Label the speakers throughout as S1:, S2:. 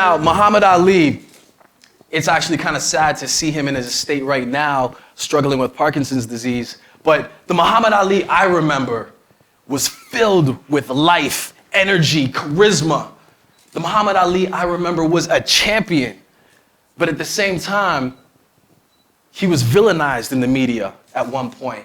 S1: Now, Muhammad Ali, it's actually kind of sad to see him in his state right now, struggling with Parkinson's disease. But the Muhammad Ali I remember was filled with life, energy, charisma. The Muhammad Ali I remember was a champion. But at the same time, he was villainized in the media at one point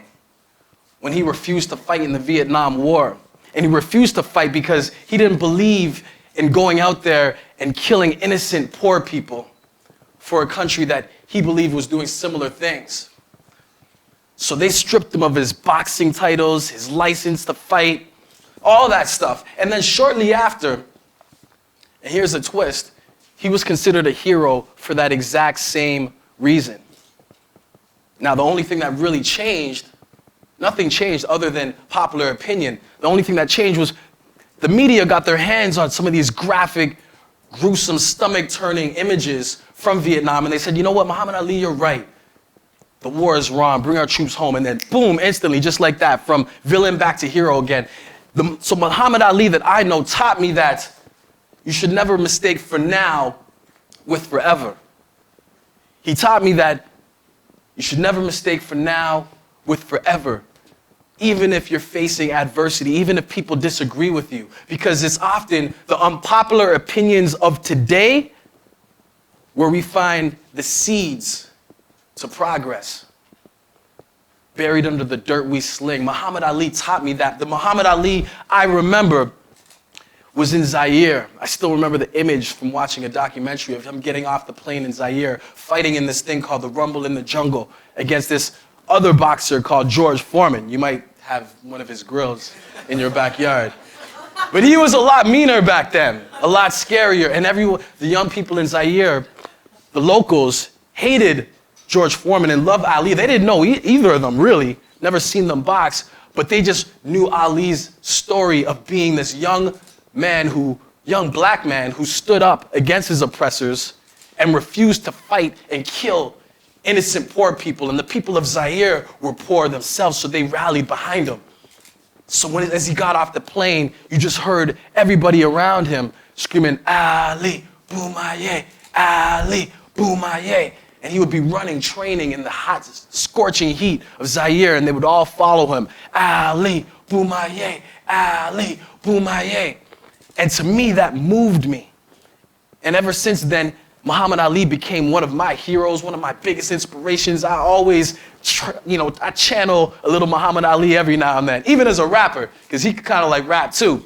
S1: when he refused to fight in the Vietnam War. And he refused to fight because he didn't believe in going out there and killing innocent poor people for a country that he believed was doing similar things. So they stripped him of his boxing titles, his license to fight, all that stuff. And then shortly after, and here's a twist, he was considered a hero for that exact same reason. Now, the only thing that really changed, nothing changed other than popular opinion. The only thing that changed was the media got their hands on some of these graphic, gruesome, stomach-turning images from Vietnam, and they said, you know what, Muhammad Ali, you're right. The war is wrong, bring our troops home, and then boom, instantly, just like that, from villain back to hero again. So Muhammad Ali that I know taught me that you should never mistake for now with forever. He taught me that you should never mistake for now with forever, even if you're facing adversity, even if people disagree with you, because it's often the unpopular opinions of today where we find the seeds to progress. Buried under the dirt we sling. Muhammad Ali taught me that. The Muhammad Ali I remember was in Zaire. I still remember the image from watching a documentary of him getting off the plane in Zaire, fighting in this thing called the Rumble in the Jungle against this other boxer called George Foreman. You might have one of his grills in your backyard. But he was a lot meaner back then, a lot scarier. And the young people in Zaire, the locals, hated George Foreman and loved Ali. They didn't know either of them, really. Never seen them box. But they just knew Ali's story of being this young black man who stood up against his oppressors and refused to fight and kill innocent poor people. And the people of Zaire were poor themselves, so they rallied behind him. So as he got off the plane, you just heard everybody around him screaming, Ali, Boumaye, Ali, Boumaye. And he would be running, training in the hot, scorching heat of Zaire, and they would all follow him. Ali, Boumaye, Ali, Boumaye. And to me, that moved me. And ever since then, Muhammad Ali became one of my heroes, one of my biggest inspirations. I always, I channel a little Muhammad Ali every now and then, even as a rapper, because he could kind of like rap too.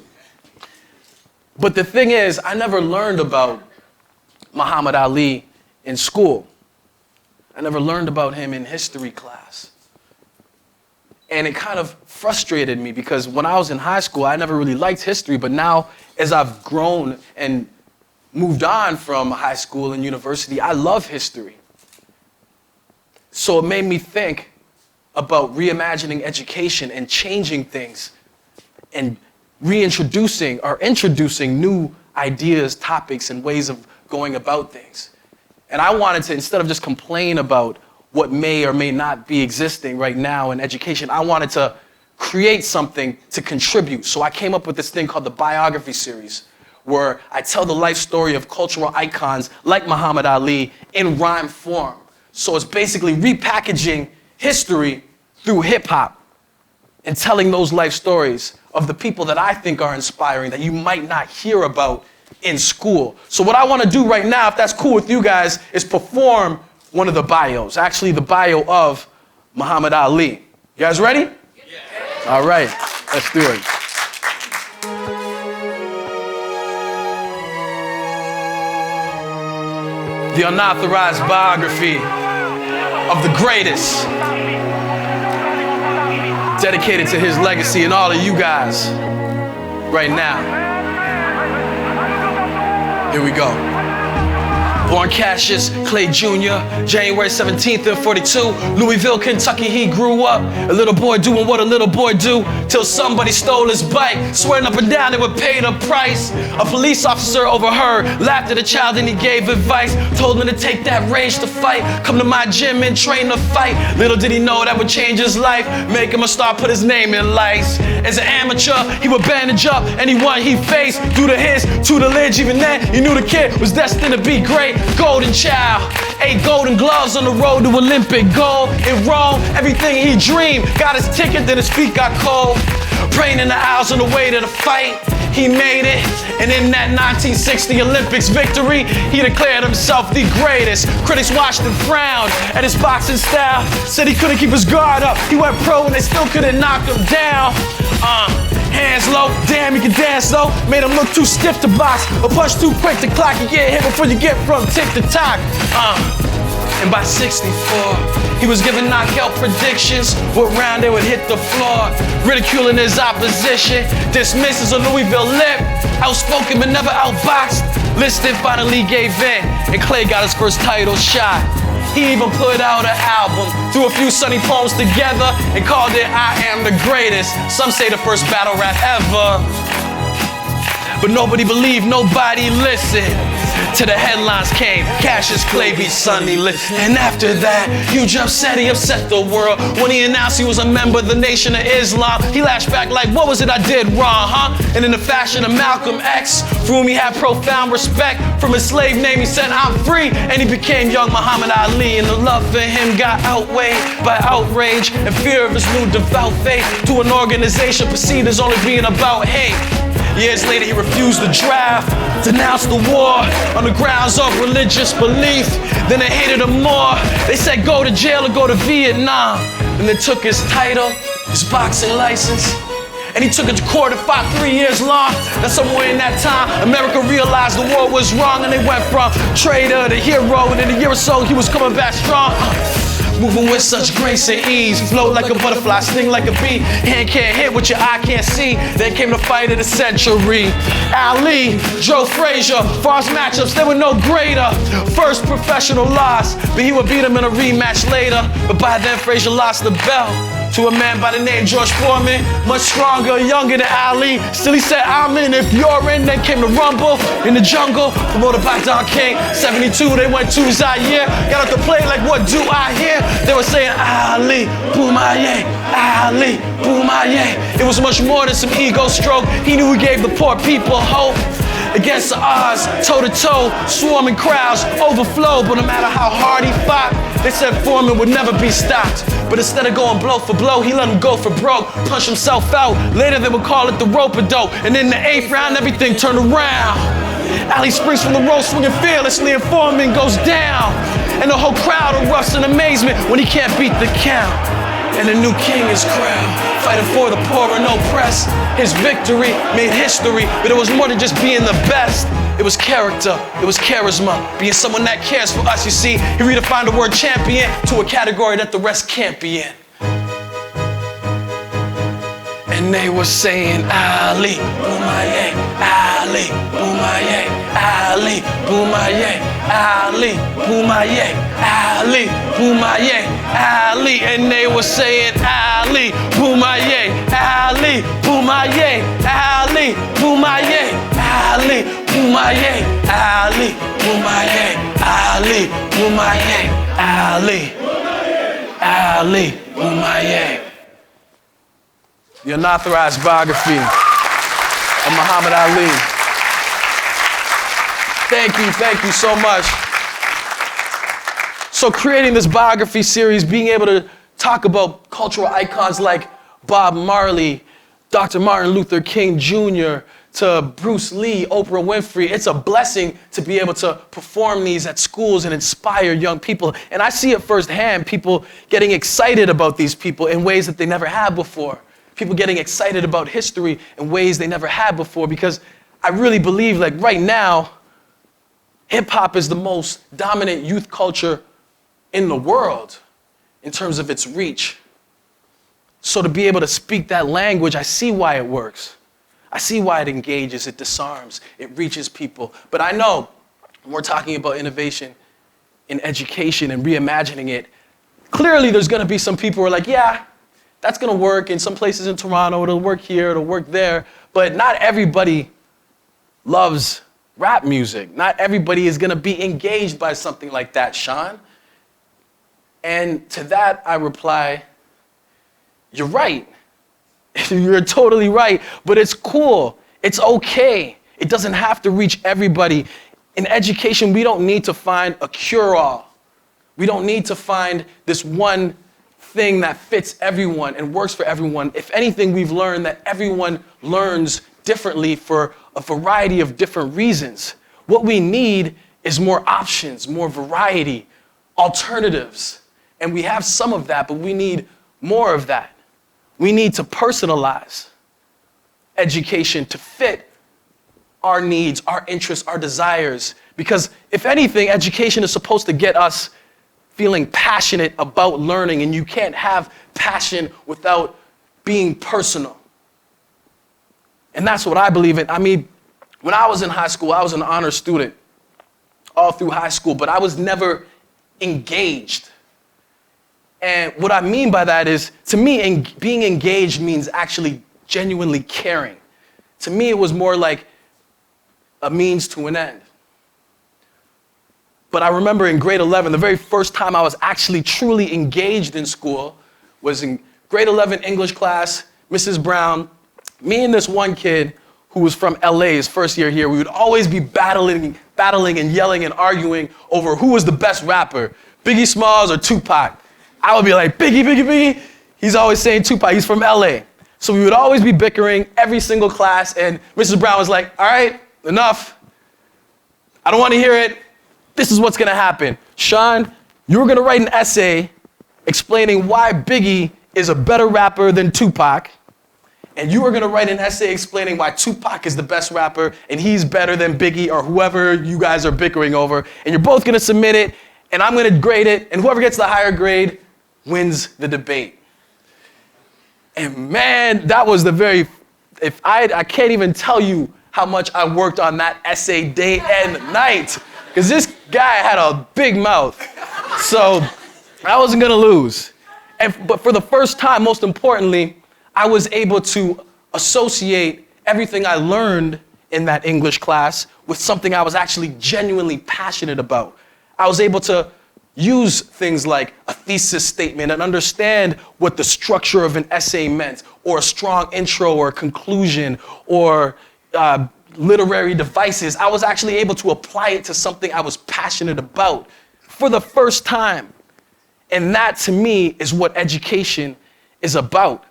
S1: But the thing is, I never learned about Muhammad Ali in school. I never learned about him in history class. And it kind of frustrated me because when I was in high school, I never really liked history, but now as I've grown and moved on from high school and university, I love history. So it made me think about reimagining education and changing things and introducing new ideas, topics, and ways of going about things. And I wanted to, instead of just complain about what may or may not be existing right now in education, I wanted to create something to contribute. So I came up with this thing called the Biography Series, where I tell the life story of cultural icons like Muhammad Ali in rhyme form. So it's basically repackaging history through hip hop and telling those life stories of the people that I think are inspiring that you might not hear about in school. So what I want to do right now, if that's cool with you guys, is perform one of the bios, actually the bio of Muhammad Ali. You guys ready? Yeah. All right, let's do it. The unauthorized biography of the greatest, dedicated to his legacy and all of you guys right now. Here we go. Born Cassius Clay Jr., January 17th in 42, Louisville, Kentucky, he grew up. A little boy doing what a little boy do, till somebody stole his bike, swearing up and down they would pay the price. A police officer overheard, laughed at the child and he gave advice, told him to take that rage to fight, come to my gym and train to fight. Little did he know that would change his life, make him a star, put his name in lights. As an amateur, he would bandage up anyone he faced, through the hits, to the ledge. Even then, he knew the kid was destined to be great. Golden child, 8 golden gloves on the road to Olympic gold. In Rome, everything he dreamed, got his ticket, then his feet got cold. Praying in the aisles on the way to the fight, he made it. And in that 1960 Olympics victory, he declared himself the greatest. Critics watched and frowned at his boxing style, said he couldn't keep his guard up. He went pro and they still couldn't knock him down. Hands low, damn, you can dance though. Made him look too stiff to box, or punch too quick to clock. You get hit before you get from tick to tock. And by 64, he was giving knockout predictions. What round they would hit the floor, ridiculing his opposition. Dismisses a Louisville lip, outspoken but never outboxed. Liston finally gave in, and Clay got his first title shot. He even put out an album, threw a few sunny poems together, and called it I Am the Greatest. Some say the first battle rap ever. But nobody believed, nobody listened. Till the headlines came, Cassius Clay beat Sonny Liston. And after that, huge upset, he upset the world. When he announced he was a member of the Nation of Islam, he lashed back like, what was it I did wrong, huh? And in the fashion of Malcolm X, for whom he had profound respect, from his slave name he said, I'm free. And he became young Muhammad Ali, and the love for him got outweighed by outrage and fear of his new devout faith, to an organization perceived as only being about hate. Years later, he refused the draft, denounced the war on the grounds of religious belief. Then they hated him more. They said go to jail or go to Vietnam. And they took his title, his boxing license, and he took it to court and fought 3 years long. Now somewhere in that time, America realized the war was wrong, and they went from traitor to hero. And in a year or so, he was coming back strong. Moving with such grace and ease, float like a butterfly, sting like a bee. Hand can't hit what your eye can't see. Then came the fight of the century. Ali, Joe Frazier, far as matchups, they were no greater. First professional loss, but he would beat him in a rematch later. But by then, Frazier lost the belt to a man by the name George Foreman, much stronger, younger than Ali. Still he said, I'm in if you're in. Then came the Rumble in the jungle, promoted by Don King. 72, they went to Zaire. Got up to play like, what do I hear? They were saying, Ali, Boomaye, Ali, Boomaye. It was much more than some ego stroke. He knew he gave the poor people hope. Against the odds, toe-to-toe, swarming crowds, overflow. But no matter how hard he fought, they said Foreman would never be stopped. But instead of going blow for blow, he let him go for broke, punch himself out. Later they would call it the rope-a-dope. And in the 8th round, everything turned around. Ali springs from the rope, swinging fearlessly, and Foreman goes down. And the whole crowd erupts in amazement when he can't beat the count. And a new king is crowned, fighting for the poor and oppressed. His victory made history, but it was more than just being the best. It was character, it was charisma, being someone that cares for us. You see, he redefined the word champion to a category that the rest can't be in. And they were saying, Ali, Boomaye, Ali, Boomaye, Ali, Boomaye, Ali, Boomaye, Ali, Boomaye, Ali. And they were saying, Ali, Boomaye, Ali, Boomaye, Ali, Boomaye, Ali, Boomaye, Ali, Boomaye, Ali, Boomaye, Ali, Ali, Boomaye. The unauthorized biography of Muhammad Ali. Thank you so much. So creating this biography series, being able to talk about cultural icons like Bob Marley, Dr. Martin Luther King Jr., to Bruce Lee, Oprah Winfrey, it's a blessing to be able to perform these at schools and inspire young people. And I see it firsthand, people getting excited about these people in ways that they never had before. People getting excited about history in ways they never had before, because I really believe, like right now, hip hop is the most dominant youth culture in the world in terms of its reach. So to be able to speak that language, I see why it works. I see why it engages, it disarms, it reaches people. But I know when we're talking about innovation in education and reimagining it, clearly there's going to be some people who are like, yeah, that's going to work in some places in Toronto, it'll work here, it'll work there, but not everybody loves rap music. Not everybody is going to be engaged by something like that, Shaun. And to that, I reply, you're right. You're totally right, but it's cool. It's okay. It doesn't have to reach everybody. In education, we don't need to find a cure-all. We don't need to find this one thing that fits everyone and works for everyone. If anything, we've learned that everyone learns differently for a variety of different reasons. What we need is more options, more variety, alternatives. And we have some of that, but we need more of that. We need to personalize education to fit our needs, our interests, our desires. Because if anything, education is supposed to get us feeling passionate about learning, and you can't have passion without being personal. And that's what I believe in. I mean, when I was in high school, I was an honor student all through high school, but I was never engaged. And what I mean by that is, to me, being engaged means actually genuinely caring. To me, it was more like a means to an end. But I remember in grade 11, the very first time I was actually truly engaged in school was in grade 11 English class, Mrs. Brown. Me and this one kid who was from LA, his first year here, we would always be battling and yelling and arguing over who was the best rapper, Biggie Smalls or Tupac. I would be like, Biggie, Biggie, Biggie. He's always saying Tupac, he's from LA. So we would always be bickering every single class, and Mrs. Brown was like, all right, enough. I don't want to hear it. This is what's gonna happen. Shaun, you're gonna write an essay explaining why Biggie is a better rapper than Tupac, and you are gonna write an essay explaining why Tupac is the best rapper and he's better than Biggie or whoever you guys are bickering over, and you're both gonna submit it, and I'm gonna grade it, and whoever gets the higher grade wins the debate. And man, that was the very, I can't even tell you how much I worked on that essay day and night, because this guy had a big mouth. So I wasn't gonna lose. But for the first time, most importantly, I was able to associate everything I learned in that English class with something I was actually genuinely passionate about. I was able to use things like a thesis statement and understand what the structure of an essay meant, or a strong intro or conclusion, or literary devices. I was actually able to apply it to something I was passionate about for the first time. And that, to me, is what education is about.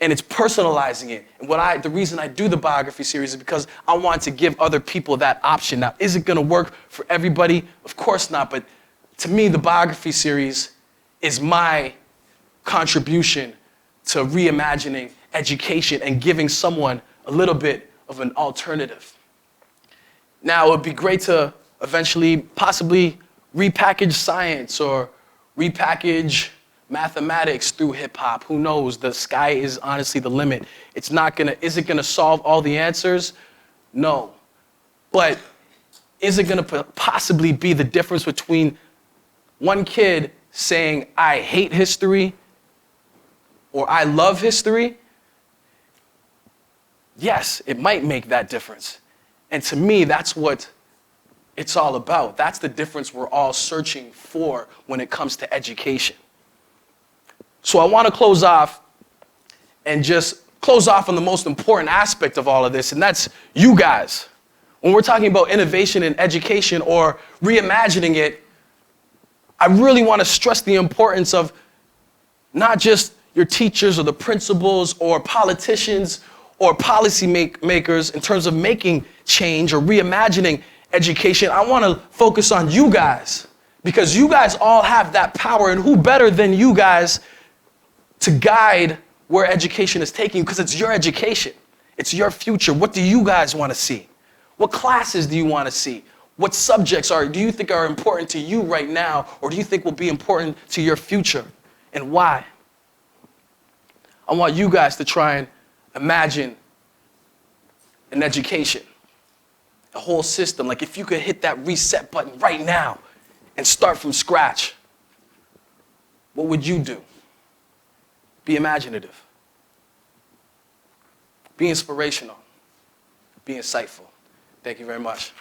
S1: And it's personalizing it. And the reason I do the biography series is because I want to give other people that option. Now, is it gonna work for everybody? Of course not, but to me, the biography series is my contribution to reimagining education and giving someone a little bit of an alternative. Now, it would be great to eventually possibly repackage science or repackage mathematics through hip hop. Who knows? The sky is honestly the limit. Is it gonna solve all the answers? No. But is it gonna possibly be the difference between one kid saying, I hate history, or I love history? Yes, it might make that difference. And to me, that's what it's all about. That's the difference we're all searching for when it comes to education. So I want to close off and just close off on the most important aspect of all of this, and that's you guys. When we're talking about innovation in education or reimagining it, I really want to stress the importance of not just your teachers or the principals or politicians or policy makers in terms of making change or reimagining education. I want to focus on you guys, because you guys all have that power, and who better than you guys to guide where education is taking you, because it's your education. It's your future. What do you guys want to see? What classes do you want to see? What subjects do you think are important to you right now, or do you think will be important to your future, and why? I want you guys to try and imagine an education the whole system, like if you could hit that reset button right now and start from scratch, what would you do? Be imaginative. Be inspirational. Be insightful. Thank you very much.